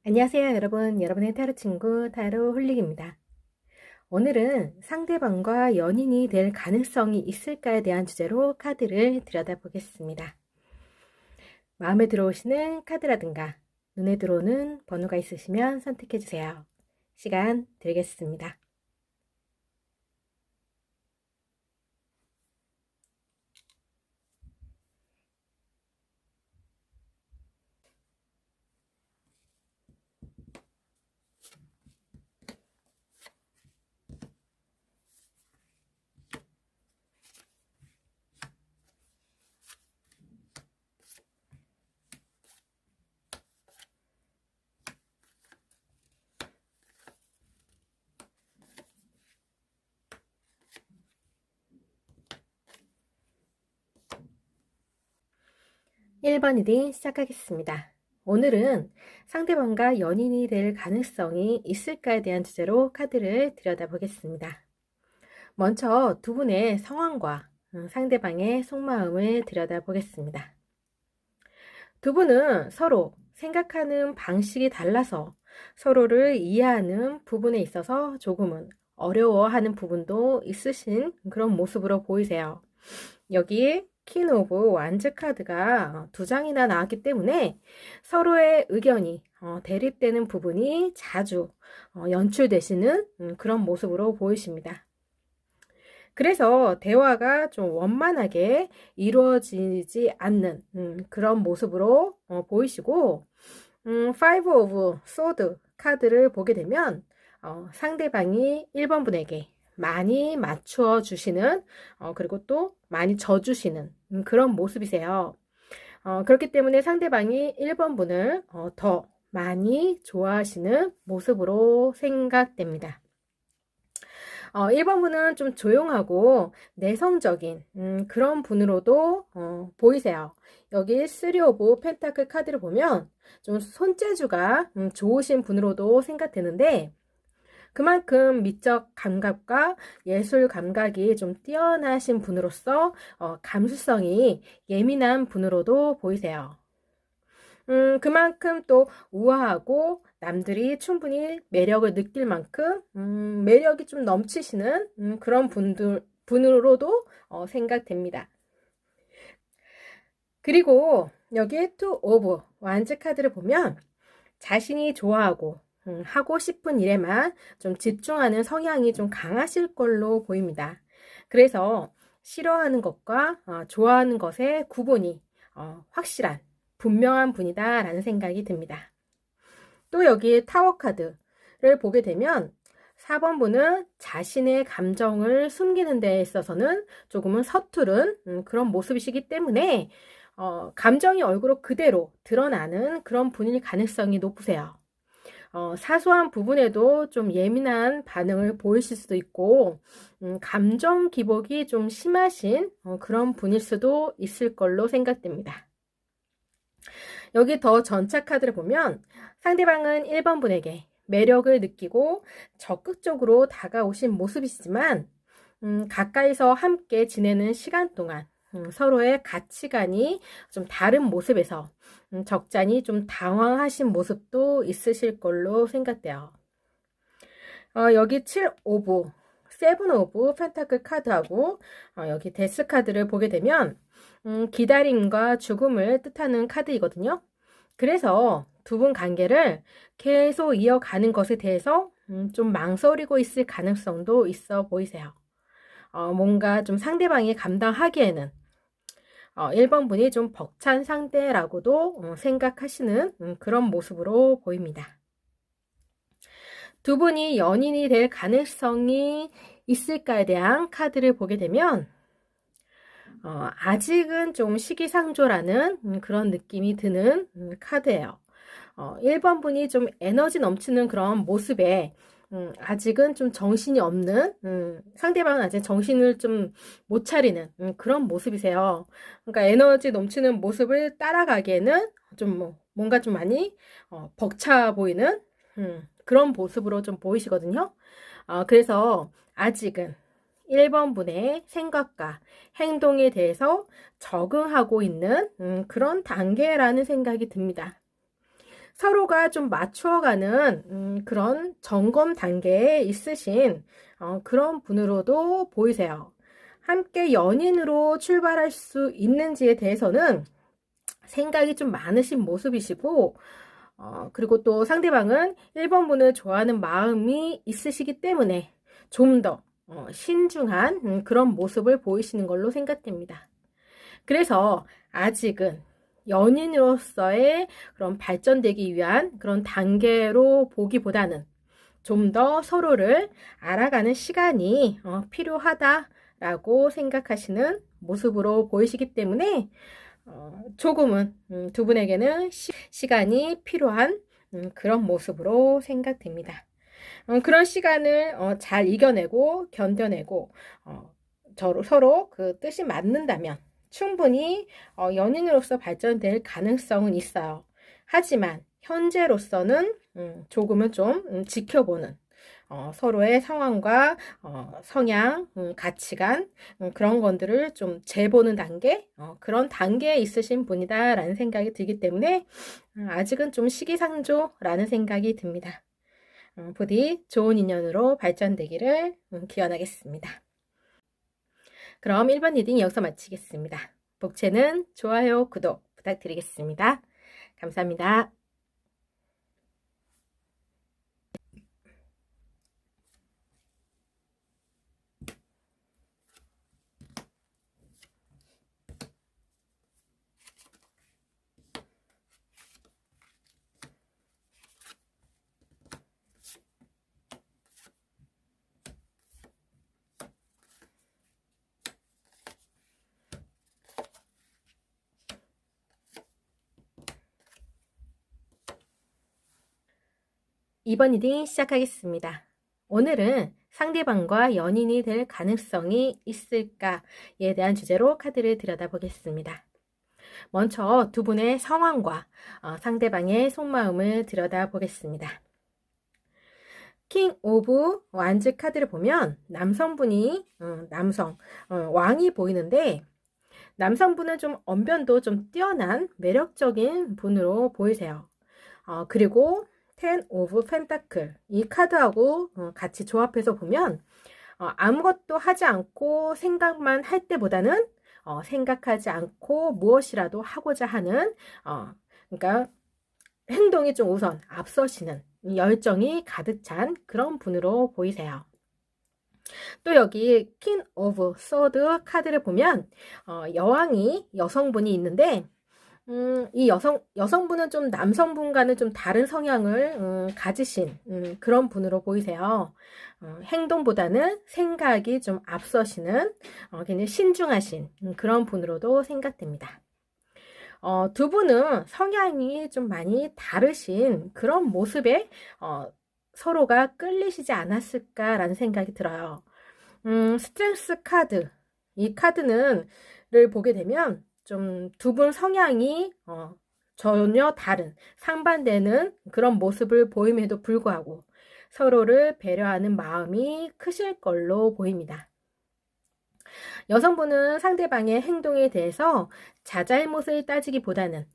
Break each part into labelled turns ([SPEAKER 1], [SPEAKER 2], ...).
[SPEAKER 1] 안녕하세요, 여러분. 여러분의 타로 친구 타로 홀릭입니다. 오늘은 상대방과 연인이 될 가능성이 있을까에 대한 주제로 카드를 들여다보겠습니다. 마음에 들어오시는 카드라든가 눈에 들어오는 번호가 있으시면 선택해 주세요. 시간 드리겠습니다. 1번 리딩 시작하겠습니다. 오늘은 상대방과 연인이 될 가능성이 있을까에 대한 주제로 카드를 들여다보겠습니다. 먼저 두 분의 상황과 상대방의 속마음을 들여다보겠습니다. 두 분은 서로 생각하는 방식이 달라서 서로를 이해하는 부분에 있어서 조금은 어려워하는 부분도 있으신 그런 모습으로 보이세요. 여기 퀸 오브 완즈 카드가 두 장이나 나왔기 때문에 서로의 의견이 대립되는 부분이 자주 연출되시는 그런 모습으로 보이십니다. 그래서 대화가 좀 원만하게 이루어지지 않는 그런 모습으로 보이시고, Five of Swords 카드를 보게 되면 상대방이 1번 분에게 많이 맞추어 주시는 그리고 또 많이 져주시는 그런 모습이세요. 그렇기 때문에 상대방이 1번 분을 더 많이 좋아하시는 모습으로 생각됩니다. 1번 분은 좀 조용하고 내성적인 그런 분으로도 보이세요. 여기 3 오브 펜타클 카드를 보면 좀 손재주가 좋으신 분으로도 생각되는데, 그만큼 미적 감각과 예술 감각이 좀 뛰어나신 분으로서 감수성이 예민한 분으로도 보이세요. 그만큼 또 우아하고 남들이 충분히 매력을 느낄 만큼 매력이 좀 넘치시는 그런 분으로도 생각됩니다. 그리고 여기에 투 오브 완즈 카드를 보면 자신이 좋아하고 하고 싶은 일에만 좀 집중하는 성향이 좀 강하실 걸로 보입니다. 그래서 싫어하는 것과 좋아하는 것의 구분이 확실한 분명한 분이다 라는 생각이 듭니다. 또 여기 타워 카드를 보게 되면 4번 분은 자신의 감정을 숨기는 데 있어서는 조금은 서투른 그런 모습이시기 때문에 감정이 얼굴로 그대로 드러나는 그런 분일 가능성이 높으세요. 사소한 부분에도 좀 예민한 반응을 보이실 수도 있고, 감정 기복이 좀 심하신 그런 분일 수도 있을 걸로 생각됩니다. 여기 더 전차 카드를 보면 상대방은 1번 분에게 매력을 느끼고 적극적으로 다가오신 모습이지만, 가까이서 함께 지내는 시간 동안 서로의 가치관이 좀 다른 모습에서 적잖이 좀 당황하신 모습도 있으실 걸로 생각돼요. 여기 7 오브, 7 오브 펜타클 카드하고 여기 데스 카드를 보게 되면 기다림과 죽음을 뜻하는 카드이거든요. 그래서 두 분 관계를 계속 이어가는 것에 대해서 좀 망설이고 있을 가능성도 있어 보이세요. 뭔가 좀 상대방이 감당하기에는 1번 분이 좀 벅찬 상대라고도 생각하시는 그런 모습으로 보입니다. 두 분이 연인이 될 가능성이 있을까에 대한 카드를 보게 되면 아직은 좀 시기상조라는 그런 느낌이 드는 카드예요. 1번 분이 좀 에너지 넘치는 그런 모습에 아직은 좀 정신이 없는, 상대방은 아직 정신을 좀 못 차리는 그런 모습이세요. 그러니까 에너지 넘치는 모습을 따라가기에는 좀 뭔가 좀 많이 벅차 보이는 그런 모습으로 좀 보이시거든요. 그래서 아직은 1번 분의 생각과 행동에 대해서 적응하고 있는 그런 단계라는 생각이 듭니다. 서로가 좀 맞추어가는 그런 점검 단계에 있으신 그런 분으로도 보이세요. 함께 연인으로 출발할 수 있는지에 대해서는 생각이 좀 많으신 모습이시고, 그리고 또 상대방은 1번 분을 좋아하는 마음이 있으시기 때문에 좀 더 신중한 그런 모습을 보이시는 걸로 생각됩니다. 그래서 아직은 연인으로서의 그런 발전되기 위한 그런 단계로 보기보다는 좀 더 서로를 알아가는 시간이 필요하다라고 생각하시는 모습으로 보이시기 때문에 조금은 두 분에게는 시간이 필요한 그런 모습으로 생각됩니다. 그런 시간을 잘 이겨내고 견뎌내고 서로 그 뜻이 맞는다면 충분히 연인으로서 발전될 가능성은 있어요. 하지만 현재로서는 조금은 좀 지켜보는 서로의 상황과 성향, 가치관 그런 것들을 좀 재보는 단계 그런 단계에 있으신 분이다라는 생각이 들기 때문에 아직은 좀 시기상조라는 생각이 듭니다. 부디 좋은 인연으로 발전되기를 기원하겠습니다. 그럼 1번 리딩 여기서 마치겠습니다. 복채는 좋아요, 구독 부탁드리겠습니다. 감사합니다. 이번 리딩 시작하겠습니다. 오늘은 상대방과 연인이 될 가능성이 있을까에 대한 주제로 카드를 들여다보겠습니다. 먼저 두 분의 상황과 상대방의 속마음을 들여다보겠습니다. 킹 오브 완즈 카드를 보면 남성분이 왕이 보이는데 남성분은 좀 언변도 좀 뛰어난 매력적인 분으로 보이세요. 그리고 텐 오브 펜타클 이 카드하고 같이 조합해서 보면 아무것도 하지 않고 생각만 할 때보다는 생각하지 않고 무엇이라도 하고자 하는 그러니까 행동이 좀 우선 앞서시는 열정이 가득 찬 그런 분으로 보이세요. 또 여기 퀸 오브 소드 카드를 보면 여왕이 여성분이 있는데 이 여성분은 좀 남성분과는 좀 다른 성향을 가지신 그런 분으로 보이세요. 행동보다는 생각이 좀 앞서시는 굉장히 신중하신 그런 분으로도 생각됩니다. 두 분은 성향이 좀 많이 다르신 그런 모습에 서로가 끌리시지 않았을까라는 생각이 들어요. 스트렝스 카드 이 카드를 보게 되면 좀 두 분 성향이 전혀 다른 상반되는 그런 모습을 보임에도 불구하고 서로를 배려하는 마음이 크실 걸로 보입니다. 여성분은 상대방의 행동에 대해서 자잘못을 따지기보다는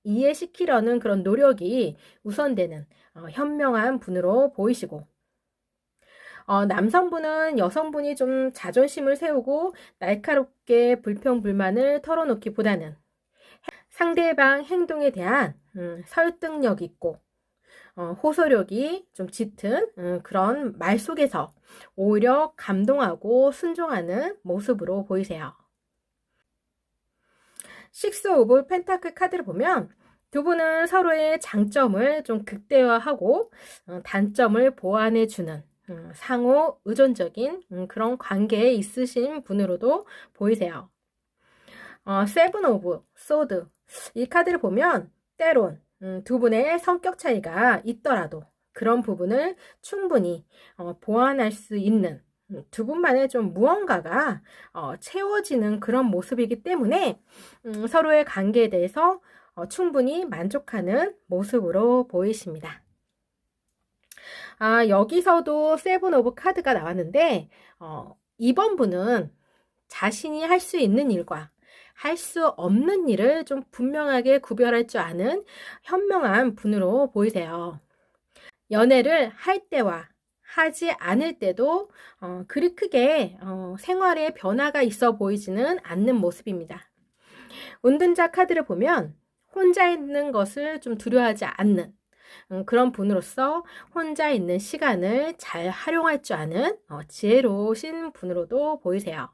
[SPEAKER 1] 이해시키려는 그런 노력이 우선되는 현명한 분으로 보이시고 남성분은 여성분이 좀 자존심을 세우고 날카롭게 불평불만을 털어놓기보다는 상대방 행동에 대한 설득력 있고 호소력이 좀 짙은 그런 말 속에서 오히려 감동하고 순종하는 모습으로 보이세요. 식스 오브 펜타클 카드를 보면 두 분은 서로의 장점을 좀 극대화하고 단점을 보완해주는 상호 의존적인 그런 관계에 있으신 분으로도 보이세요. 세븐 오브 소드 이 카드를 보면 때론 두 분의 성격 차이가 있더라도 그런 부분을 충분히 보완할 수 있는 두 분만의 좀 무언가가 채워지는 그런 모습이기 때문에 서로의 관계에 대해서 충분히 만족하는 모습으로 보이십니다. 여기서도 세븐 오브 카드가 나왔는데 이번 분은 자신이 할 수 있는 일과 할 수 없는 일을 좀 분명하게 구별할 줄 아는 현명한 분으로 보이세요. 연애를 할 때와 하지 않을 때도 그리 크게 생활에 변화가 있어 보이지는 않는 모습입니다. 운둔자 카드를 보면 혼자 있는 것을 좀 두려워하지 않는 그런 분으로서 혼자 있는 시간을 잘 활용할 줄 아는 지혜로우신 분으로도 보이세요.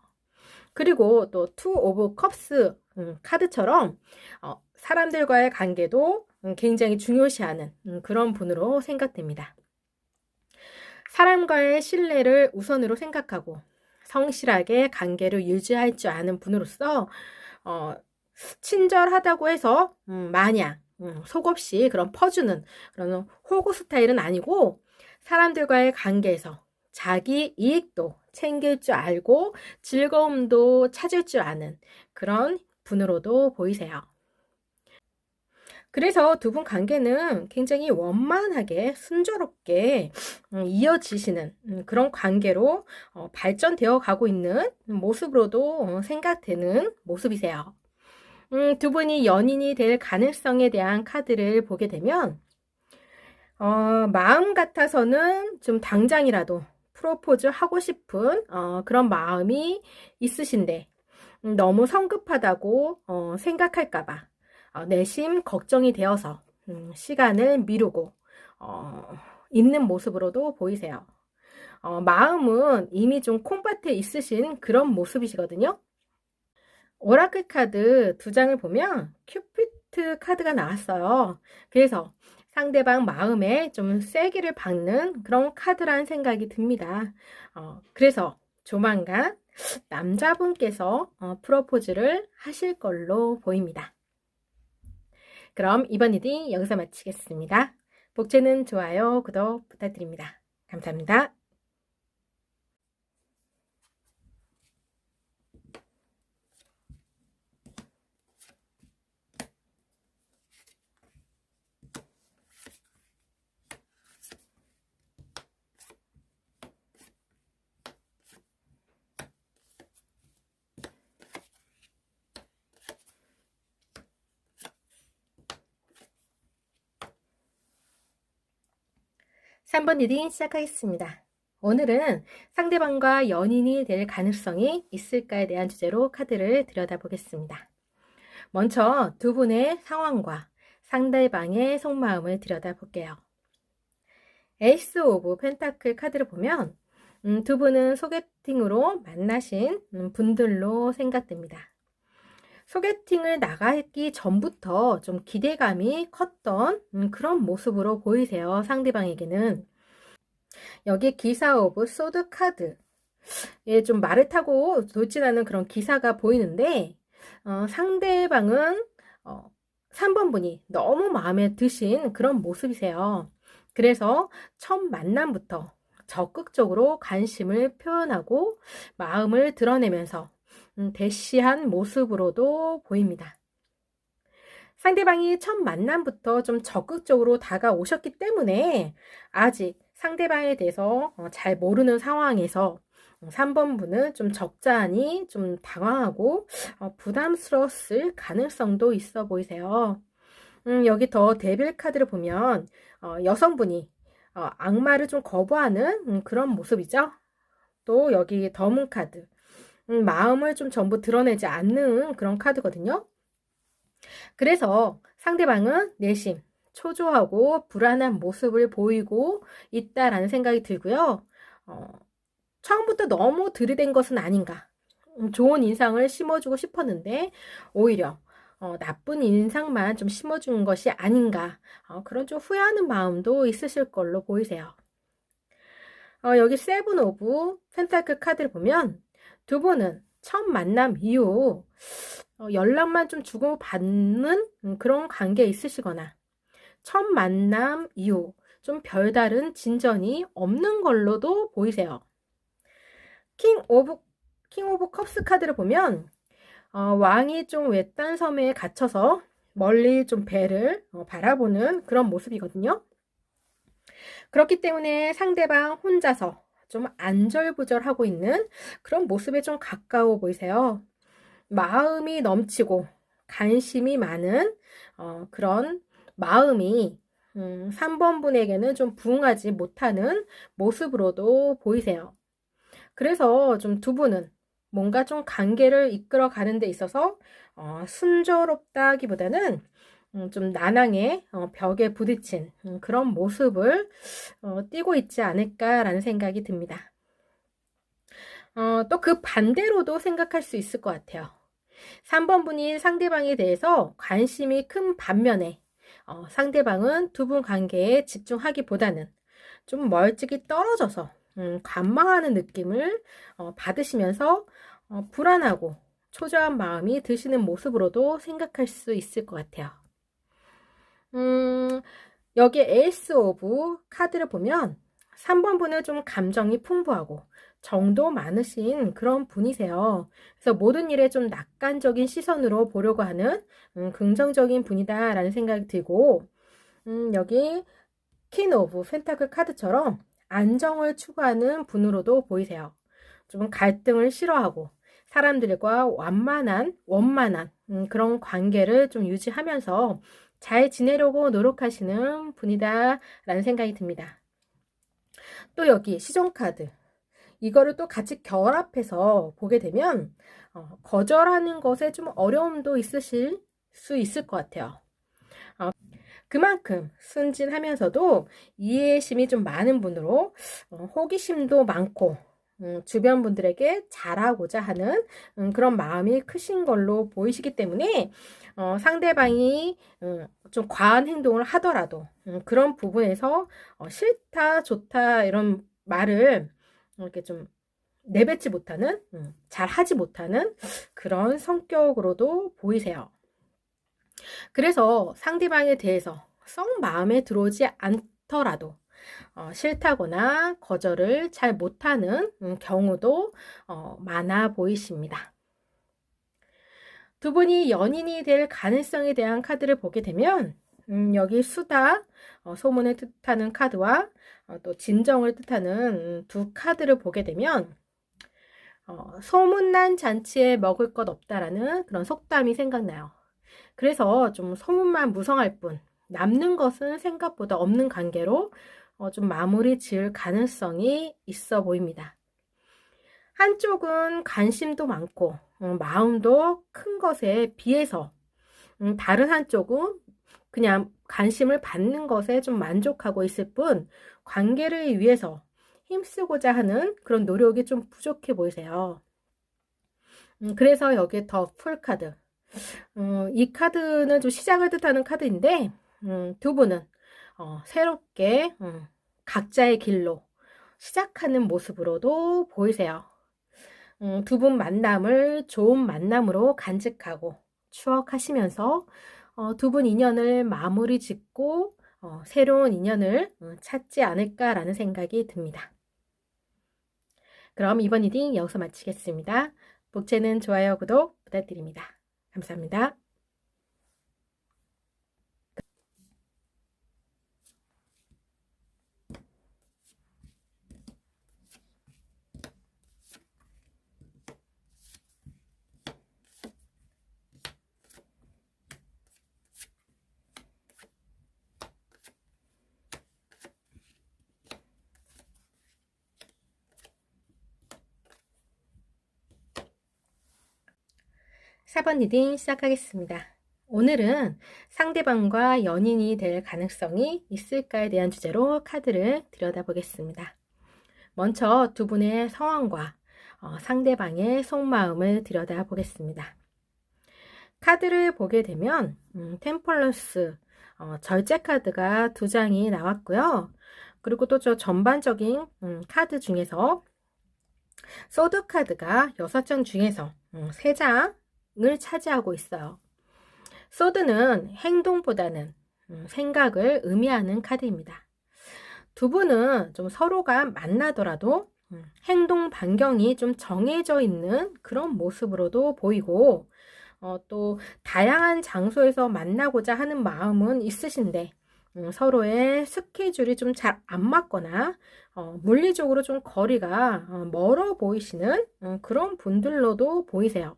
[SPEAKER 1] 그리고 또 투 오브 컵스 카드처럼 사람들과의 관계도 굉장히 중요시하는 그런 분으로 생각됩니다. 사람과의 신뢰를 우선으로 생각하고 성실하게 관계를 유지할 줄 아는 분으로서 친절하다고 해서 마냥 속없이 그런 퍼주는 그런 호구 스타일은 아니고 사람들과의 관계에서 자기 이익도 챙길 줄 알고 즐거움도 찾을 줄 아는 그런 분으로도 보이세요. 그래서 두 분 관계는 굉장히 원만하게 순조롭게 이어지시는 그런 관계로 발전되어 가고 있는 모습으로도 생각되는 모습이세요. 두 분이 연인이 될 가능성에 대한 카드를 보게 되면 마음 같아서는 좀 당장이라도 프로포즈 하고 싶은 그런 마음이 있으신데 너무 성급하다고 생각할까봐 내심 걱정이 되어서 시간을 미루고 있는 모습으로도 보이세요. 마음은 이미 좀 콩밭에 있으신 그런 모습이시거든요. 오라클 카드 두 장을 보면 큐피트 카드가 나왔어요. 그래서 상대방 마음에 좀 세기를 박는 그런 카드라는 생각이 듭니다. 그래서 조만간 남자분께서 프로포즈를 하실 걸로 보입니다. 그럼 이번 리딩 여기서 마치겠습니다. 복채는 좋아요, 구독 부탁드립니다. 감사합니다. 3번 리딩 시작하겠습니다. 오늘은 상대방과 연인이 될 가능성이 있을까에 대한 주제로 카드를 들여다보겠습니다. 먼저 두 분의 상황과 상대방의 속마음을 들여다볼게요. 에이스 오브 펜타클 카드를 보면 두 분은 소개팅으로 만나신 분들로 생각됩니다. 소개팅을 나가기 전부터 좀 기대감이 컸던 그런 모습으로 보이세요. 상대방에게는. 여기 기사 오브 소드 카드. 예, 좀 말을 타고 돌진하는 그런 기사가 보이는데 상대방은 3번 분이 너무 마음에 드신 그런 모습이세요. 그래서 첫 만남부터 적극적으로 관심을 표현하고 마음을 드러내면서 대시한 모습으로도 보입니다. 상대방이 첫 만남부터 좀 적극적으로 다가오셨기 때문에 아직 상대방에 대해서 잘 모르는 상황에서 3번 분은 좀 적잖이 좀 당황하고 부담스러웠을 가능성도 있어 보이세요. 여기 더 데빌 카드를 보면 여성분이 악마를 좀 거부하는 그런 모습이죠. 또 여기 더문 카드. 마음을 좀 전부 드러내지 않는 그런 카드거든요. 그래서 상대방은 내심 초조하고 불안한 모습을 보이고 있다라는 생각이 들고요. 처음부터 너무 들이댄 것은 아닌가. 좋은 인상을 심어주고 싶었는데 오히려 나쁜 인상만 좀 심어준 것이 아닌가. 그런 좀 후회하는 마음도 있으실 걸로 보이세요. 여기 세븐 오브 펜타클 카드를 보면 두 분은 첫 만남 이후 연락만 좀 주고받는 그런 관계에 있으시거나 첫 만남 이후 좀 별다른 진전이 없는 걸로도 보이세요. 킹 오브 컵스 카드를 보면 왕이 좀 외딴 섬에 갇혀서 멀리 좀 배를 바라보는 그런 모습이거든요. 그렇기 때문에 상대방 혼자서 좀 안절부절하고 있는 그런 모습에 좀 가까워 보이세요. 마음이 넘치고 관심이 많은 그런 마음이 3번 분에게는 좀 부응하지 못하는 모습으로도 보이세요. 그래서 좀 두 분은 뭔가 좀 관계를 이끌어 가는 데 있어서 순조롭다기보다는 좀 난항의 벽에 부딪힌 그런 모습을 띠고 있지 않을까라는 생각이 듭니다. 또 그 반대로도 생각할 수 있을 것 같아요. 3번 분이 상대방에 대해서 관심이 큰 반면에 상대방은 두 분 관계에 집중하기보다는 좀 멀찍이 떨어져서 관망하는 느낌을 받으시면서 불안하고 초조한 마음이 드시는 모습으로도 생각할 수 있을 것 같아요. 여기 에이스 오브 카드를 보면 3번 분은 좀 감정이 풍부하고 정도 많으신 그런 분이세요. 그래서 모든 일에 좀 낙관적인 시선으로 보려고 하는 긍정적인 분이다라는 생각이 들고, 여기 퀸 오브 펜타클 카드처럼 안정을 추구하는 분으로도 보이세요. 좀 갈등을 싫어하고 사람들과 원만한 그런 관계를 좀 유지하면서 잘 지내려고 노력하시는 분이다라는 생각이 듭니다. 또 여기 시종 카드, 이거를 또 같이 결합해서 보게 되면 거절하는 것에 좀 어려움도 있으실 수 있을 것 같아요. 그만큼 순진하면서도 이해심이 좀 많은 분으로 호기심도 많고 주변 분들에게 잘하고자 하는 그런 마음이 크신 걸로 보이시기 때문에 상대방이 좀 과한 행동을 하더라도 그런 부분에서 싫다, 좋다 이런 말을 이렇게 좀 내뱉지 못하는, 잘하지 못하는 그런 성격으로도 보이세요. 그래서 상대방에 대해서 썩 마음에 들어오지 않더라도 싫다거나 거절을 잘 못하는 경우도 많아 보이십니다. 두 분이 연인이 될 가능성에 대한 카드를 보게 되면 여기 수다, 소문을 뜻하는 카드와 또 진정을 뜻하는 두 카드를 보게 되면 소문난 잔치에 먹을 것 없다라는 그런 속담이 생각나요. 그래서 좀 소문만 무성할 뿐 남는 것은 생각보다 없는 관계로 좀 마무리 지을 가능성이 있어 보입니다. 한쪽은 관심도 많고 마음도 큰 것에 비해서 다른 한쪽은 그냥 관심을 받는 것에 좀 만족하고 있을 뿐 관계를 위해서 힘쓰고자 하는 그런 노력이 좀 부족해 보이세요. 그래서 여기에 더 풀 카드, 이 카드는 좀 시작을 뜻하는 카드인데 두 분은 새롭게 각자의 길로 시작하는 모습으로도 보이세요. 두 분 만남을 좋은 만남으로 간직하고 추억하시면서 두 분 인연을 마무리 짓고 새로운 인연을 찾지 않을까라는 생각이 듭니다. 그럼 이번 리딩 여기서 마치겠습니다. 복채는 좋아요, 구독 부탁드립니다. 감사합니다. 사 번 리딩 시작하겠습니다. 오늘은 상대방과 연인이 될 가능성이 있을까에 대한 주제로 카드를 들여다보겠습니다. 먼저 두 분의 상황과 상대방의 속마음을 들여다보겠습니다. 카드를 보게 되면 템플러스 절제 카드가 두 장이 나왔고요. 그리고 또 저 전반적인 카드 중에서 소드 카드가 6장 중에서 3장을 차지하고 있어요. 소드는 행동보다는 생각을 의미하는 카드입니다. 두 분은 좀 서로가 만나더라도 행동 반경이 좀 정해져 있는 그런 모습으로도 보이고 또 다양한 장소에서 만나고자 하는 마음은 있으신데 서로의 스케줄이 좀 잘 안 맞거나 물리적으로 좀 거리가 멀어 보이시는 그런 분들로도 보이세요.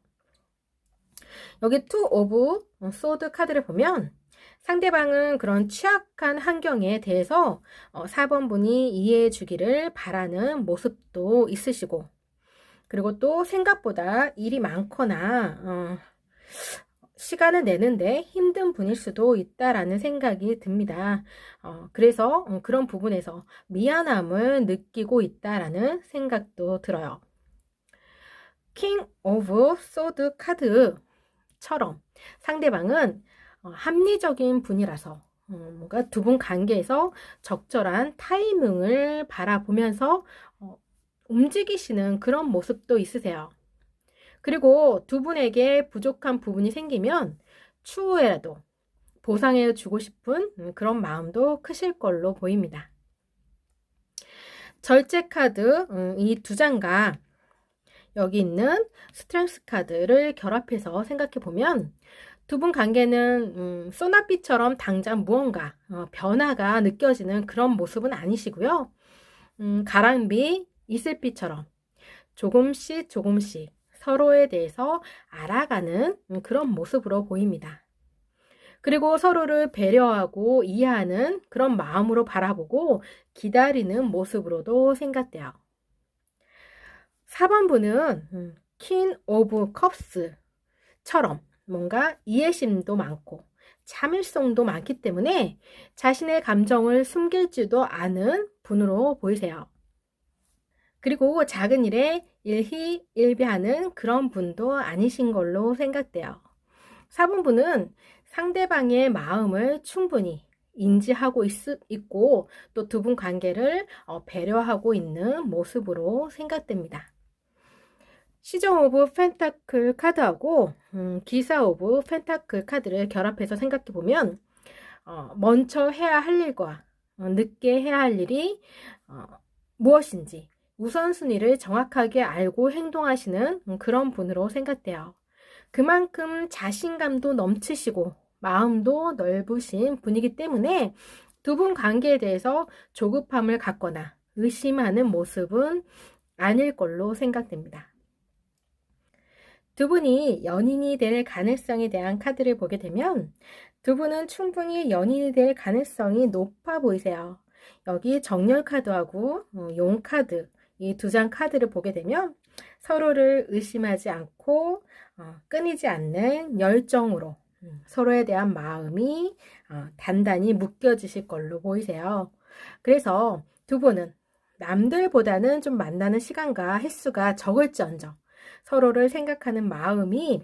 [SPEAKER 1] 여기 투 오브 소드 카드를 보면 상대방은 그런 취약한 환경에 대해서 4번 분이 이해해 주기를 바라는 모습도 있으시고, 그리고 또 생각보다 일이 많거나 시간을 내는데 힘든 분일 수도 있다라는 생각이 듭니다. 그래서 그런 부분에서 미안함을 느끼고 있다라는 생각도 들어요. 킹 오브 소드 카드처럼 상대방은 합리적인 분이라서 뭔가 두 분 관계에서 적절한 타이밍을 바라보면서 움직이시는 그런 모습도 있으세요. 그리고 두 분에게 부족한 부분이 생기면 추후에라도 보상해 주고 싶은 그런 마음도 크실 걸로 보입니다. 절제 카드 이 두 장과 여기 있는 스트렝스 카드를 결합해서 생각해 보면 두 분 관계는 소나비처럼 당장 무언가 변화가 느껴지는 그런 모습은 아니시고요. 가랑비, 이슬비처럼 조금씩 조금씩 서로에 대해서 알아가는 그런 모습으로 보입니다. 그리고 서로를 배려하고 이해하는 그런 마음으로 바라보고 기다리는 모습으로도 생각돼요. 4번 분은 퀸 오브 컵스처럼 뭔가 이해심도 많고 참을성도 많기 때문에 자신의 감정을 숨기지도 않은 분으로 보이세요. 그리고 작은 일에 일희일비하는 그런 분도 아니신 걸로 생각돼요. 4번 분은 상대방의 마음을 충분히 인지하고 있고 또 두 분 관계를 배려하고 있는 모습으로 생각됩니다. 시정 오브 펜타클 카드하고 기사 오브 펜타클 카드를 결합해서 생각해 보면 먼저 해야 할 일과 늦게 해야 할 일이 무엇인지 우선순위를 정확하게 알고 행동하시는 그런 분으로 생각돼요. 그만큼 자신감도 넘치시고 마음도 넓으신 분이기 때문에 두 분 관계에 대해서 조급함을 갖거나 의심하는 모습은 아닐 걸로 생각됩니다. 두 분이 연인이 될 가능성에 대한 카드를 보게 되면 두 분은 충분히 연인이 될 가능성이 높아 보이세요. 여기 정렬 카드하고 용 카드 이 두 장 카드를 보게 되면 서로를 의심하지 않고 끊이지 않는 열정으로 서로에 대한 마음이 단단히 묶여지실 걸로 보이세요. 그래서 두 분은 남들보다는 좀 만나는 시간과 횟수가 적을지언정 서로를 생각하는 마음이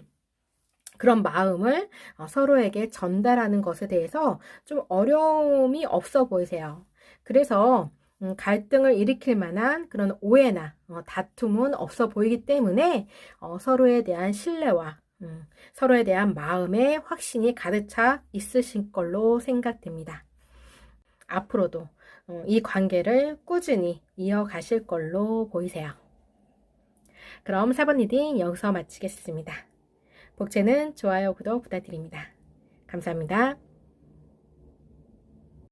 [SPEAKER 1] 그런 마음을 서로에게 전달하는 것에 대해서 좀 어려움이 없어 보이세요. 그래서 갈등을 일으킬 만한 그런 오해나 다툼은 없어 보이기 때문에 서로에 대한 신뢰와 서로에 대한 마음의 확신이 가득 차 있으신 걸로 생각됩니다. 앞으로도 이 관계를 꾸준히 이어가실 걸로 보이세요. 그럼 4번 리딩 여기서 마치겠습니다. 복채는 좋아요, 구독 부탁드립니다. 감사합니다.